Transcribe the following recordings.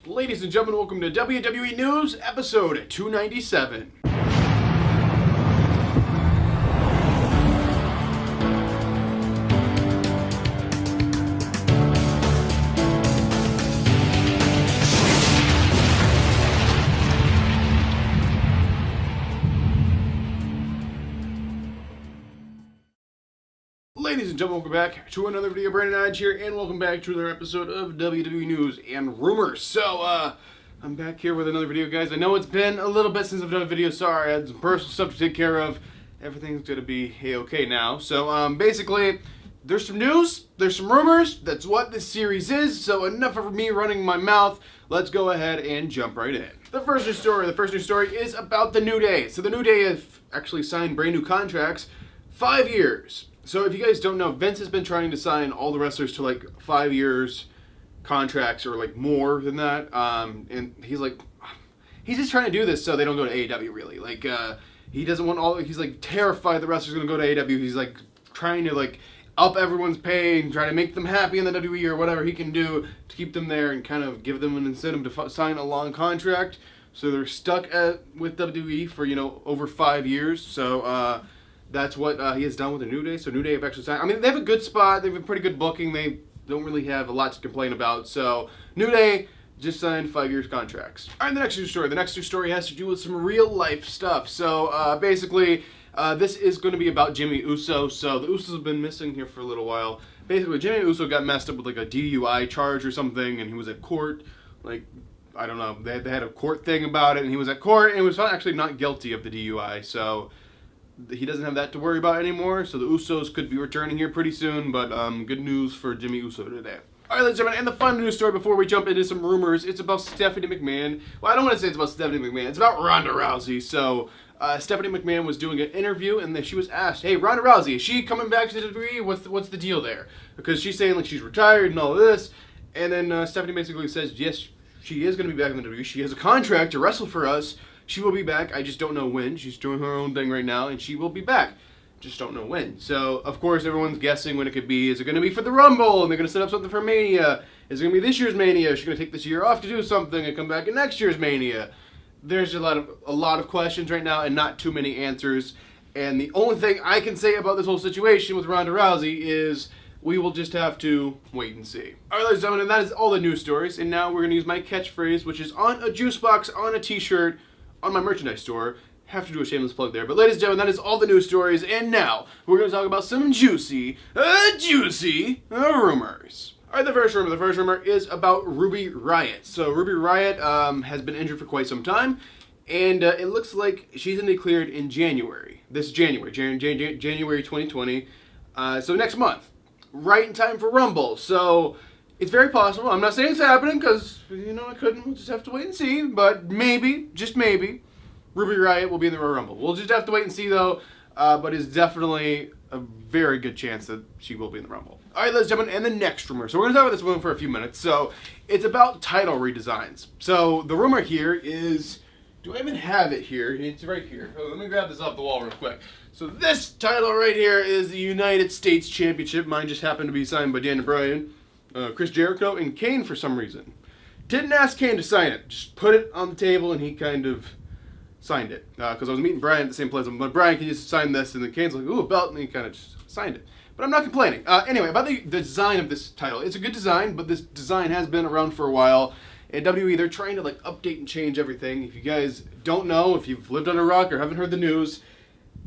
Ladies and gentlemen, welcome to WWE News, episode 297. Ladies and gentlemen, welcome back to another video. Brandon Hodge here, and welcome back to another episode of WWE News and Rumors. So, I'm back here with another video, guys. I know it's been a little bit since I've done a video. Sorry, I had some personal stuff to take care of. Everything's gonna be okay now. So, basically, there's some news, there's some rumors. That's what this series is. So, enough of me running my mouth. Let's go ahead and jump right in. The first news story is about the New Day. So, the New Day have actually signed brand new contracts, 5 years. So if you guys don't know, Vince has been trying to sign all the wrestlers to like 5 years contracts or like more than that. And he's just trying to do this so they don't go to AEW really. Like he doesn't want he's like terrified the wrestlers are going to go to AEW. He's like trying to like up everyone's pay and try to make them happy in the WWE or whatever he can do to keep them there and kind of give them an incentive to sign a long contract. So they're stuck with WWE for, over 5 years. So, that's what he has done with the New Day. So New Day have actually signed. I mean, they have a good spot. They have a pretty good booking. They don't really have a lot to complain about. So New Day just signed 5 years contracts. All right, the next news story. The next news story has to do with some real life stuff. So basically, this is going to be about Jimmy Uso. So the Usos have been missing here for a little while. Basically, Jimmy Uso got messed up with like a DUI charge or something, and he was at court. Like, I don't know. They had a court thing about it, and he was at court, and he was actually not guilty of the DUI. So he doesn't have that to worry about anymore, so the Usos could be returning here pretty soon, but good news for Jimmy Uso today. Alright, ladies and gentlemen, and the fun news story before we jump into some rumors, it's about Stephanie McMahon. Well, I don't want to say it's about Stephanie McMahon, it's about Ronda Rousey. So, Stephanie McMahon was doing an interview, and then she was asked, hey, Ronda Rousey, is she coming back to the WWE? What's the deal there? Because she's saying, like, she's retired and all of this, and then Stephanie basically says, yes, she is going to be back in the WWE. She has a contract to wrestle for us. She will be back. I just don't know when. She's doing her own thing right now, and she will be back. Just don't know when. So, of course, everyone's guessing when it could be. Is it going to be for the Rumble, and they're going to set up something for Mania? Is it going to be this year's Mania? Is she going to take this year off to do something and come back in next year's Mania? There's a lot of questions right now, and not too many answers. And the only thing I can say about this whole situation with Ronda Rousey is we will just have to wait and see. All right, ladies and gentlemen, and that is all the news stories. And now we're going to use my catchphrase, which is on a juice box, on a t-shirt, on my merchandise store. Have to do a shameless plug there. But ladies and gentlemen, that is all the news stories. And now, we're going to talk about some juicy rumors. Alright, the first rumor is about Ruby Riott. So, Ruby Riott has been injured for quite some time. And it looks like she's going to be cleared in January. This January 2020. So, next month. Right in time for Rumble. So, it's very possible. I'm not saying it's happening because, I couldn't. We'll just have to wait and see. But maybe, just maybe, Ruby Riott will be in the Royal Rumble. We'll just have to wait and see, though. But it's definitely a very good chance that she will be in the Rumble. All right, ladies and gentlemen, and the next rumor. So we're going to talk about this one for a few minutes. So it's about title redesigns. So the rumor here is, do I even have it here? It's right here. Oh, let me grab this off the wall real quick. So this title right here is the United States Championship. Mine just happened to be signed by Daniel Bryan, Chris Jericho, and Kane for some reason. Didn't ask Kane to sign it. Just put it on the table, and he kind of signed it. Because I was meeting Bryan at the same place. I'm like, Bryan, can you just sign this? And then Kane's like, ooh, a belt. And he kind of just signed it. But I'm not complaining. Anyway, about the design of this title. It's a good design, but this design has been around for a while. And WWE, they're trying to like update and change everything. If you guys don't know, if you've lived under a rock or haven't heard the news,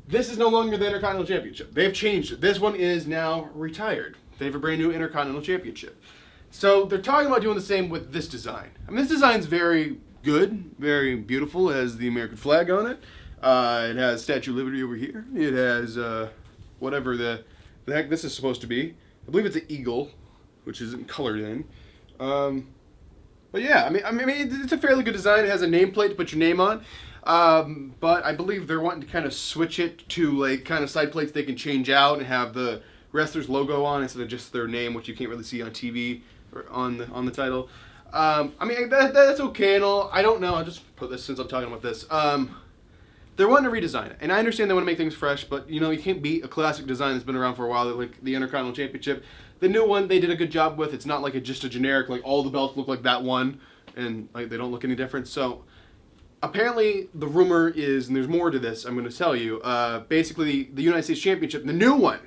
this is no longer the Intercontinental Championship. They've changed it. This one is now retired. They have a brand new Intercontinental Championship. So they're talking about doing the same with this design. I mean, this design's very good, very beautiful. It has the American flag on it. It has Statue of Liberty over here. It has whatever the heck this is supposed to be. I believe it's an eagle, which isn't colored in. But yeah, I mean, it's a fairly good design. It has a nameplate to put your name on. But I believe they're wanting to kind of switch it to like kind of side plates they can change out and have the wrestler's logo on instead of just their name, which you can't really see on TV or on the title. I mean, that's okay and all. I don't know. I'll just put this since I'm talking about this. They're wanting to redesign it, and I understand they want to make things fresh, but you can't beat a classic design that's been around for a while, like the Intercontinental Championship. The new one they did a good job with. It's not like just a generic, like all the belts look like that one. and like they don't look any different. So apparently the rumor is, and there's more to this, I'm going to tell you, basically the United States Championship, the new one,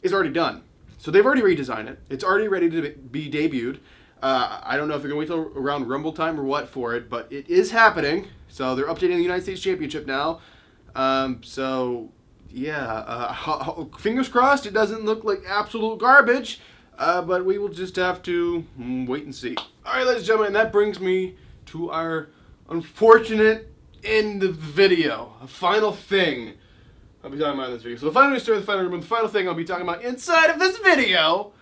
is already done. So they've already redesigned it. It's already ready to be debuted. I don't know if they're going to wait till around Rumble time or what for it, but it is happening. So they're updating the United States Championship now. So yeah, fingers crossed it doesn't look like absolute garbage, but we will just have to wait and see. All right, ladies and gentlemen, and that brings me to our unfortunate end of the video. A final thing I'll be talking about in this video. So the final story, the final thing I'll be talking about inside of this video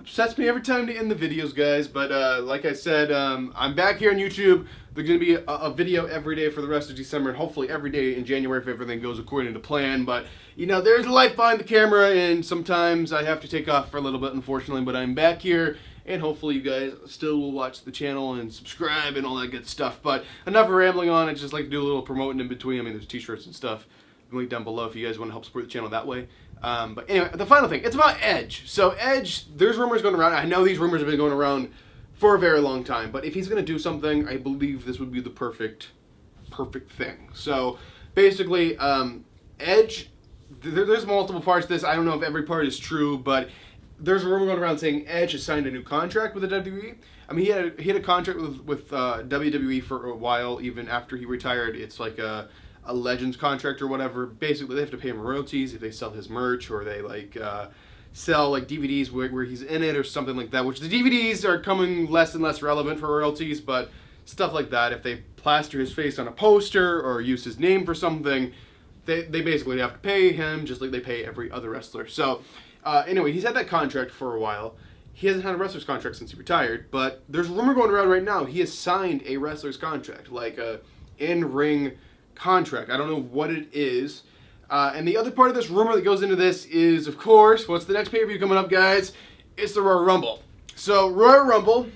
upsets me every time to end the videos, guys. But like I said, I'm back here on YouTube. There's going to be a video every day for the rest of December, and hopefully every day in January if everything goes according to plan. But, you know, there's life behind the camera, and sometimes I have to take off for a little bit, unfortunately. But I'm back here, and hopefully you guys still will watch the channel and subscribe and all that good stuff. But enough rambling on. I just like to do a little promoting in between. I mean, there's t-shirts and stuff. Link down below if you guys want to help support the channel that way. But anyway, the final thing, it's about Edge. So Edge, there's rumors going around. I know these rumors have been going around for a very long time, but if he's going to do something, I believe this would be the perfect thing. So basically, Edge, there's multiple parts to this. I don't know if every part is true, but there's a rumor going around saying Edge has signed a new contract with the WWE. I mean, he had a contract with WWE for a while, even after he retired. It's like a Legends contract or whatever. Basically, they have to pay him royalties if they sell his merch, or they like sell like DVDs where he's in it or something like that, which the DVDs are coming less and less relevant for royalties, but stuff like that, if they plaster his face on a poster or use his name for something, they basically have to pay him just like they pay every other wrestler. So anyway, he's had that contract for a while. He hasn't had a wrestler's contract since he retired, but there's a rumor going around right now he has signed a wrestler's contract, like a in-ring contract. I don't know what it is. And the other part of this rumor that goes into this is, of course, what's the next pay-per-view coming up, guys? It's the Royal Rumble. So, Royal Rumble,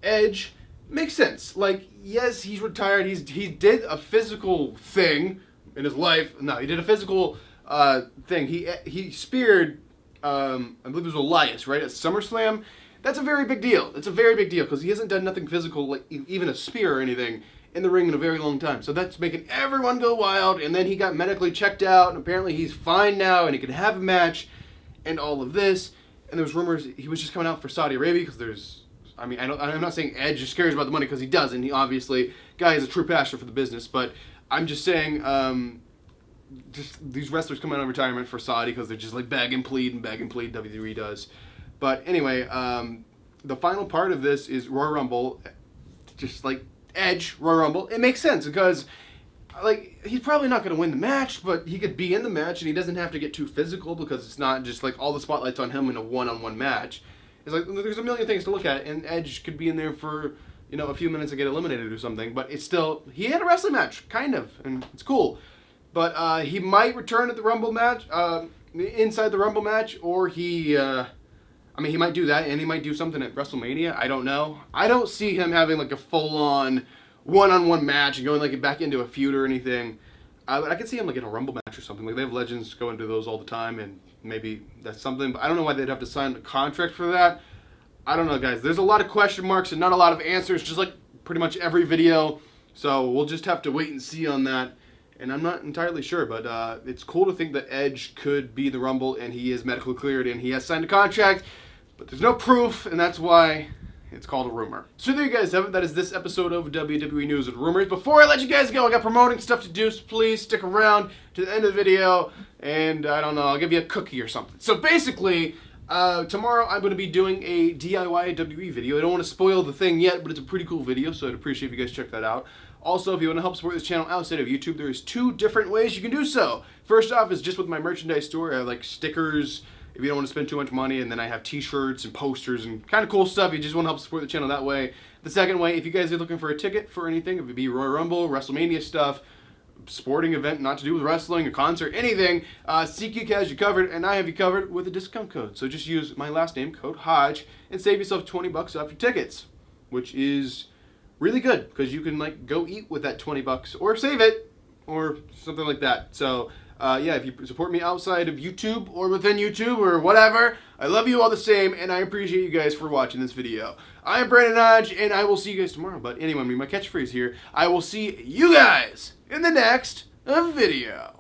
Edge, makes sense. Like, yes, he's retired. He did a physical thing in his life. No, he did a physical thing. He speared, I believe it was Elias, right, at SummerSlam. That's a very big deal. It's a very big deal because he hasn't done nothing physical, like even a spear or anything, in the ring in a very long time. So that's making everyone go wild, and then he got medically checked out, and apparently he's fine now, and he can have a match, and all of this. And there was rumors he was just coming out for Saudi Arabia, because there's, I mean, I'm not saying Edge just cares about the money, because he doesn't. He obviously, guy has a true passion for the business, but I'm just saying, just these wrestlers come out of retirement for Saudi, because they're just like beg and plead, WWE does. But anyway, the final part of this is Royal Rumble, just like Edge, Royal Rumble. It makes sense because, like, he's probably not going to win the match, but he could be in the match, and he doesn't have to get too physical because it's not just like all the spotlight's on him in a one-on-one match. It's like there's a million things to look at, and Edge could be in there for, you know, a few minutes and get eliminated or something. But it's still, he had a wrestling match, kind of, and it's cool. But he might return at the Rumble match, inside the Rumble match, or he might do that, and he might do something at WrestleMania. I don't know. I don't see him having like a full-on one-on-one match and going like back into a feud or anything. But I could see him like in a Rumble match or something. Like they have legends go into those all the time, and maybe that's something. But I don't know why they'd have to sign a contract for that. I don't know, guys. There's a lot of question marks and not a lot of answers, just like pretty much every video. So we'll just have to wait and see on that. And I'm not entirely sure, but it's cool to think that Edge could be the Rumble, and he is medically cleared, and he has signed a contract. But there's no proof, and that's why it's called a rumor. So there you guys have it. That is this episode of WWE News and Rumors. Before I let you guys go, I got promoting stuff to do, so please stick around to the end of the video, and I don't know, I'll give you a cookie or something. So basically, tomorrow I'm going to be doing a DIY WWE video. I don't want to spoil the thing yet, but it's a pretty cool video, so I'd appreciate if you guys check that out. Also, if you want to help support this channel outside of YouTube, there's 2 different ways you can do so. First off is just with my merchandise store. I have like stickers, if you don't want to spend too much money, and then I have t-shirts and posters and kind of cool stuff. You just want to help support the channel that way. The second way, if you guys are looking for a ticket for anything, if it be Royal Rumble, WrestleMania stuff, sporting event not to do with wrestling, a concert, anything, SeatGeek has you covered, and I have you covered with a discount code. So just use my last name, code Hodge, and save yourself 20 bucks off your tickets, which is really good because you can like go eat with that 20 bucks or save it or something like that. So yeah, if you support me outside of YouTube or within YouTube or whatever, I love you all the same, and I appreciate you guys for watching this video. I am Brandon Hodge, and I will see you guys tomorrow. But anyway, my catchphrase here, I will see you guys in the next video.